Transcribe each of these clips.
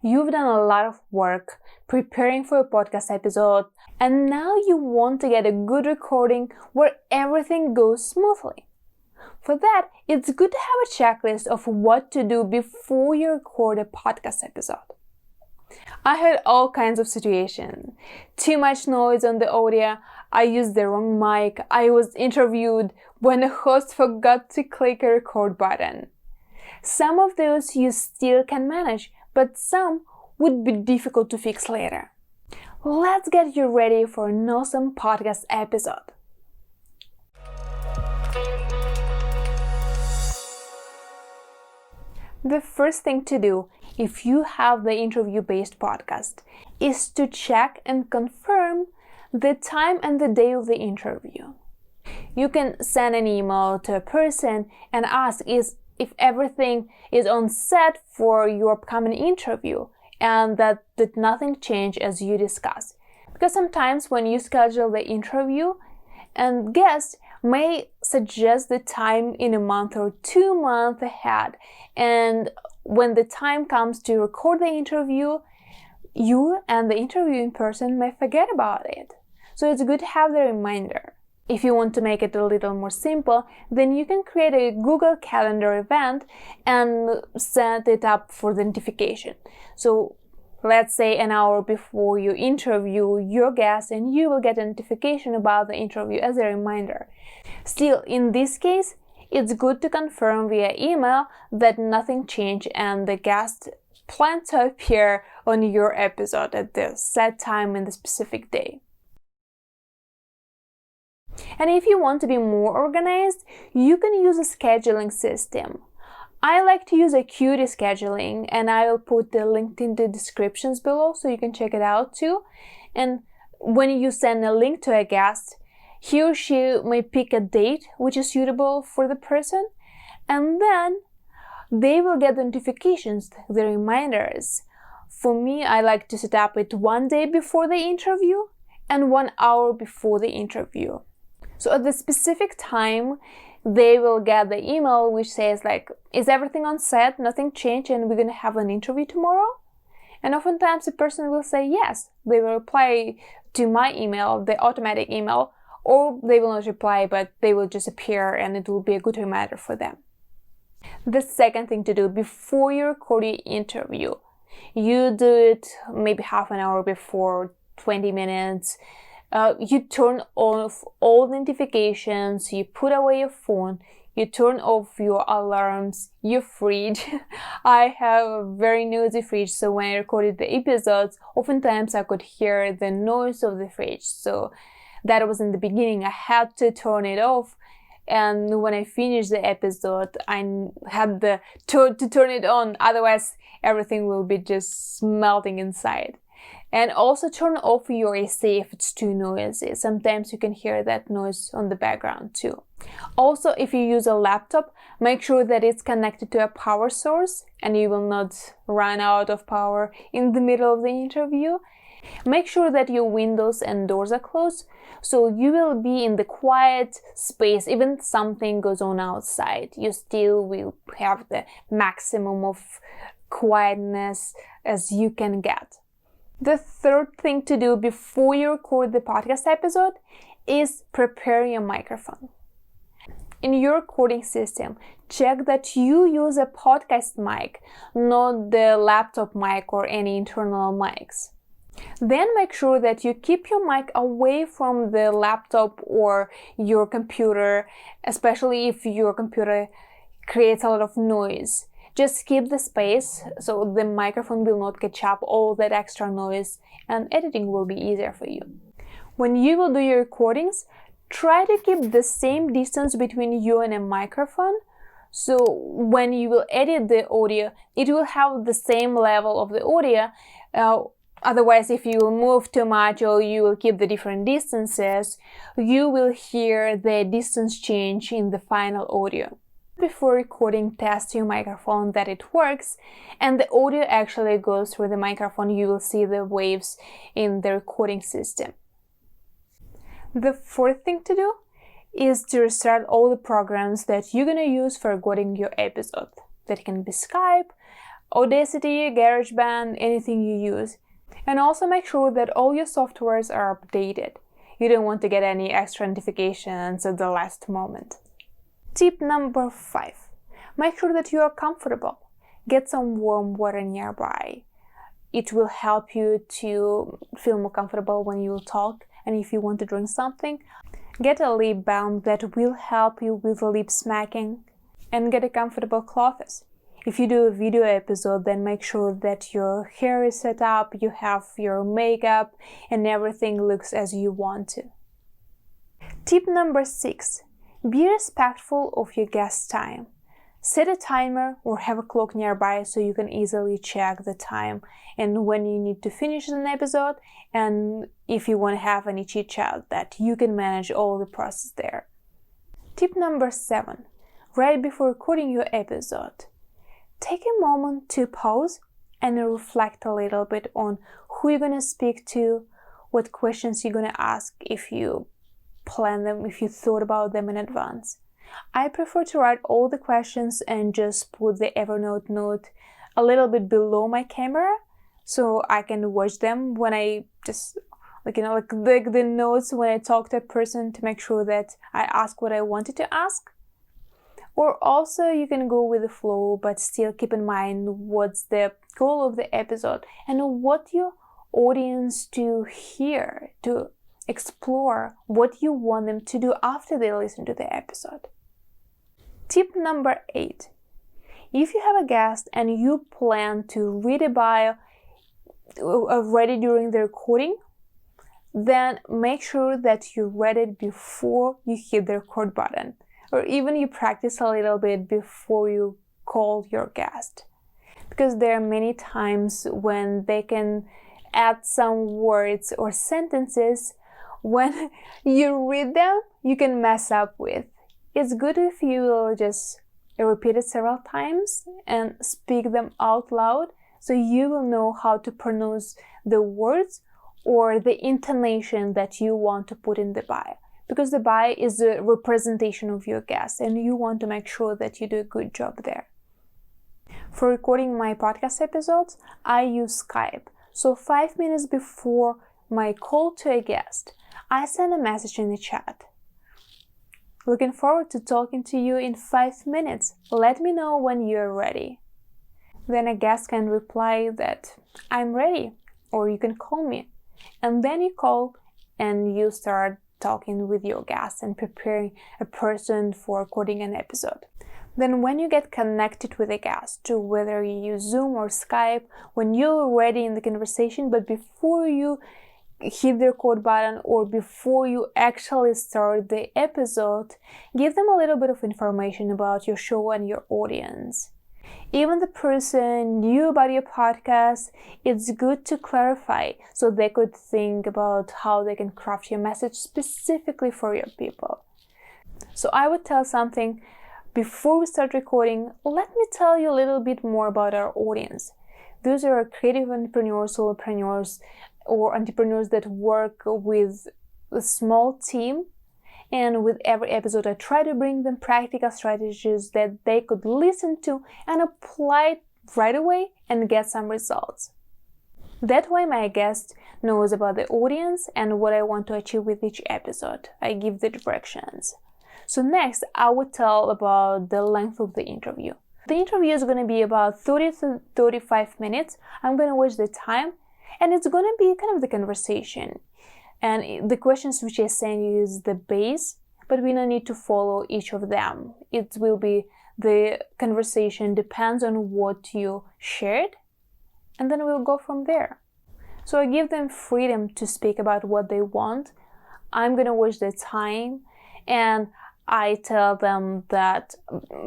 You've done a lot of work preparing for a podcast episode, and now you want to get a good recording where everything goes smoothly. For that, it's good to have a checklist of what to do before you record a podcast episode. I had all kinds of situations. Too much noise on the audio, I used the wrong mic, I was interviewed when the host forgot to click a record button. Some of those you still can manage, but some would be difficult to fix later. Let's get you ready for an awesome podcast episode. The first thing to do if you have the interview-based podcast is to check and confirm the time and the day of the interview. You can send an email to a person and ask if everything is on set for your upcoming interview and that nothing changed as you discussed. Because sometimes when you schedule the interview, and guest may suggest the time in a month or 2 months ahead, and when the time comes to record the interview, you and the interviewing person may forget about it. So it's good to have the reminder. If you want to make it a little more simple, then you can create a Google Calendar event and set it up for the notification. So let's say an hour before you interview your guest, and you will get a notification about the interview as a reminder. Still, in this case, it's good to confirm via email that nothing changed and the guest plans to appear on your episode at the set time and the specific day. And if you want to be more organized, you can use a scheduling system. I like to use Acuity scheduling, and I will put the link in the descriptions below so you can check it out too. And when you send a link to a guest, he or she may pick a date which is suitable for the person, and then they will get the notifications, the reminders. For me, I like to set up it 1 day before the interview and 1 hour before the interview. So at the specific time, they will get the email which says is everything on set, nothing changed, and we're going to have an interview tomorrow? And oftentimes the person will say yes. They will reply to my email, the automatic email, or they will not reply, but they will just appear and it will be a good reminder for them. The second thing to do before you record your interview, you do it maybe half an hour before, 20 minutes. You turn off all notifications, you put away your phone, you turn off your alarms, your fridge. I have a very noisy fridge, so when I recorded the episodes, oftentimes I could hear the noise of the fridge. So that was in the beginning. I had to turn it off, and when I finished the episode, I had to turn it on, otherwise everything will be just melting inside. And also turn off your AC if it's too noisy. Sometimes you can hear that noise on the background too. Also, if you use a laptop, make sure that it's connected to a power source and you will not run out of power in the middle of the interview. Make sure that your windows and doors are closed, so you will be in the quiet space. Even if something goes on outside, you still will have the maximum of quietness as you can get. The third thing to do before you record the podcast episode is prepare your microphone. In your recording system, check that you use a podcast mic, not the laptop mic or any internal mics. Then make sure that you keep your mic away from the laptop or your computer, especially if your computer creates a lot of noise. Just keep the space so the microphone will not catch up all that extra noise, and editing will be easier for you. When you will do your recordings, try to keep the same distance between you and a microphone. So when you will edit the audio, it will have the same level of the audio. Otherwise, if you will move too much or you will keep the different distances, you will hear the distance change in the final audio. Before recording, test your microphone that it works and the audio actually goes through the microphone. You will see the waves in the recording system. The fourth thing to do is to restart all the programs that you're going to use for recording your episode. That can be Skype, Audacity, GarageBand, anything you use. And also make sure that all your softwares are updated. You don't want to get any extra notifications at the last moment. Tip number 5. Make sure that you are comfortable. Get some warm water nearby. It will help you to feel more comfortable when you talk. And if you want to drink something, get a lip balm that will help you with lip smacking. And get a comfortable clothes. If you do a video episode, then make sure that your hair is set up, you have your makeup, and everything looks as you want to. Tip number 6. Be respectful of your guest's time. Set a timer or have a clock nearby so you can easily check the time and when you need to finish an episode, and if you want to have any chit-chat, that you can manage all the process there. Tip number 7. Right before recording your episode, take a moment to pause and reflect a little bit on who you're going to speak to, what questions you're going to ask if you plan them, if you thought about them in advance. I prefer to write all the questions and just put the Evernote note a little bit below my camera so I can watch them when I just, like the notes when I talk to a person to make sure that I ask what I wanted to ask. Or also you can go with the flow, but still keep in mind what's the goal of the episode and what your audience to hear, to explore, what you want them to do after they listen to the episode. Tip number 8. If you have a guest and you plan to read a bio already during the recording, then make sure that you read it before you hit the record button. Or even you practice a little bit before you call your guest. Because there are many times when they can add some words or sentences when you read them, you can mess up with. It's good if you will just repeat it several times and speak them out loud so you will know how to pronounce the words or the intonation that you want to put in the bio. Because the bio is a representation of your guest and you want to make sure that you do a good job there. For recording my podcast episodes, I use Skype. So 5 minutes before my call to a guest, I send a message in the chat. Looking forward to talking to you in 5 minutes. Let me know when you're ready. Then a guest can reply that I'm ready, or you can call me. And then you call and you start talking with your guest and preparing a person for recording an episode. Then when you get connected with a guest, to whether you use Zoom or Skype, when you're ready in the conversation, but before you hit the record button or before you actually start the episode, give them a little bit of information about your show and your audience. Even the person new about your podcast, it's good to clarify so they could think about how they can craft your message specifically for your people. So I would tell something before we start recording. Let me tell you a little bit more about our audience. Those are creative entrepreneurs, solopreneurs, or entrepreneurs that work with a small team. And with every episode, I try to bring them practical strategies that they could listen to and apply right away and get some results. That way my guest knows about the audience and what I want to achieve with each episode. I give the directions. So next, I would tell about the length of the interview. The interview is going to be about 30 to 35 minutes. I'm going to watch the time, and it's going to be kind of the conversation. And the questions which I send you is the base, but we don't need to follow each of them. It will be the conversation depends on what you shared, and then we'll go from there. So I give them freedom to speak about what they want. I'm going to watch the time, and I tell them that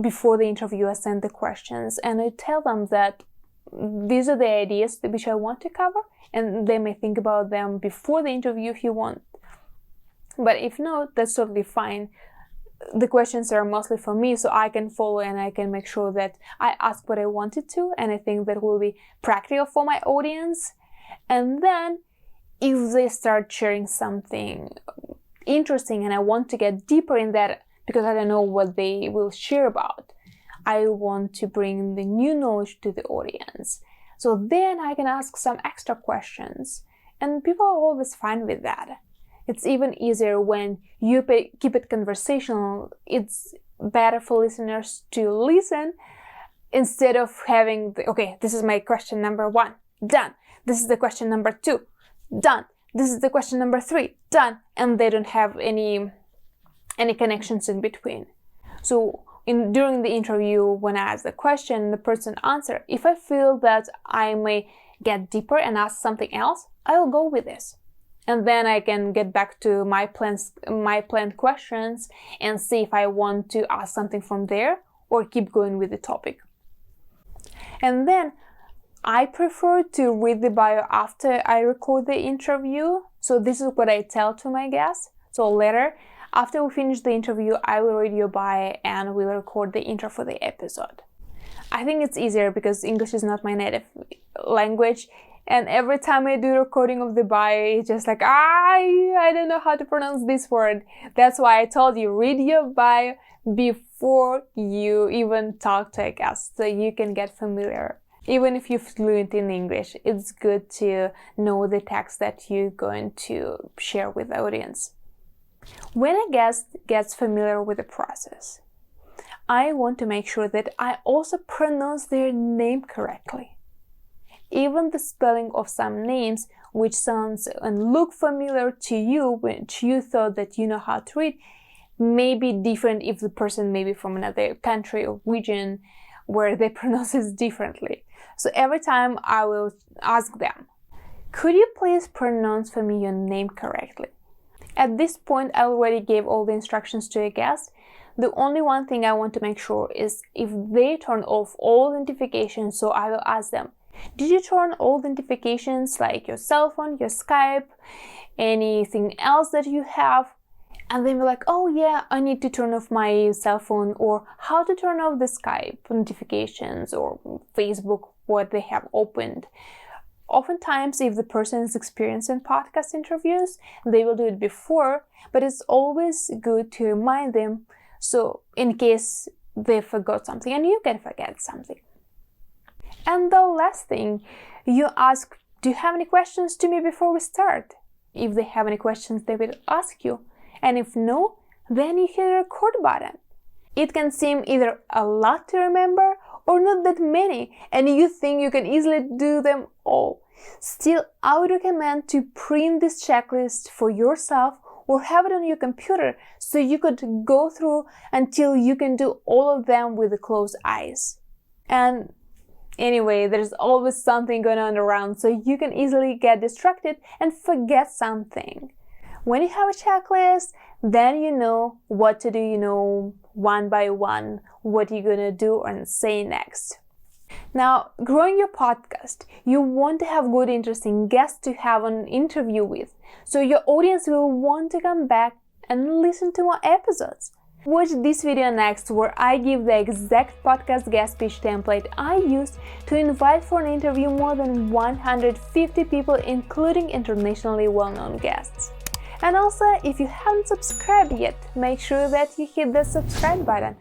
before the interview I send the questions, and I tell them that these are the ideas which I want to cover, and they may think about them before the interview if you want. But if not, that's totally fine. The questions are mostly for me, so I can follow and I can make sure that I ask what I wanted to, and I think that will be practical for my audience. And then if they start sharing something interesting and I want to get deeper in that because I don't know what they will share about, I want to bring the new knowledge to the audience. So then I can ask some extra questions, and people are always fine with that. It's even easier when you keep it conversational. It's better for listeners to listen instead of having, okay, this is my question number 1, done. This is the question number 2, done. This is the question number 3, done. And they don't have any connections in between. So during the interview, when I ask the question, the person answer, if I feel that I may get deeper and ask something else, I'll go with this. And then I can get back to my planned questions and see if I want to ask something from there or keep going with the topic. And then I prefer to read the bio after I record the interview. So this is what I tell to my guests. So later, after we finish the interview, I will read your bio and we'll record the intro for the episode. I think it's easier because English is not my native language. And every time I do recording of the bio, it's just like, I don't know how to pronounce this word. That's why I told you, read your bio before you even talk to a guest, so you can get familiar. Even if you're fluent in English, it's good to know the text that you're going to share with the audience. When a guest gets familiar with the process, I want to make sure that I also pronounce their name correctly. Even the spelling of some names which sounds and look familiar to you, which you thought that you know how to read, may be different if the person may be from another country or region where they pronounce it differently. So every time I will ask them, could you please pronounce for me your name correctly? At this point, I already gave all the instructions to a guest. The only one thing I want to make sure is if they turn off all notifications, so I will ask them, did you turn all the notifications like your cell phone, your Skype, anything else that you have? And then be like, oh yeah, I need to turn off my cell phone, or how to turn off the Skype notifications or Facebook, what they have opened. Oftentimes, if the person is experienced in podcast interviews, they will do it before, but it's always good to remind them, so in case they forgot something, and you can forget something. And the last thing, you ask, do you have any questions to me before we start? If they have any questions, they will ask you. And if no, then you hit the record button. It can seem either a lot to remember or not that many, and you think you can easily do them all. Still, I would recommend to print this checklist for yourself or have it on your computer so you could go through until you can do all of them with closed eyes. And anyway, there's always something going on around, so you can easily get distracted and forget something. When you have a checklist, then you know what to do, you know, one by one, what you're gonna do and say next. Now, growing your podcast, you want to have good, interesting guests to have an interview with, so your audience will want to come back and listen to more episodes. Watch this video next, where I give the exact podcast guest speech template I used to invite for an interview more than 150 people, including internationally well-known guests. And also, if you haven't subscribed yet, make sure that you hit the subscribe button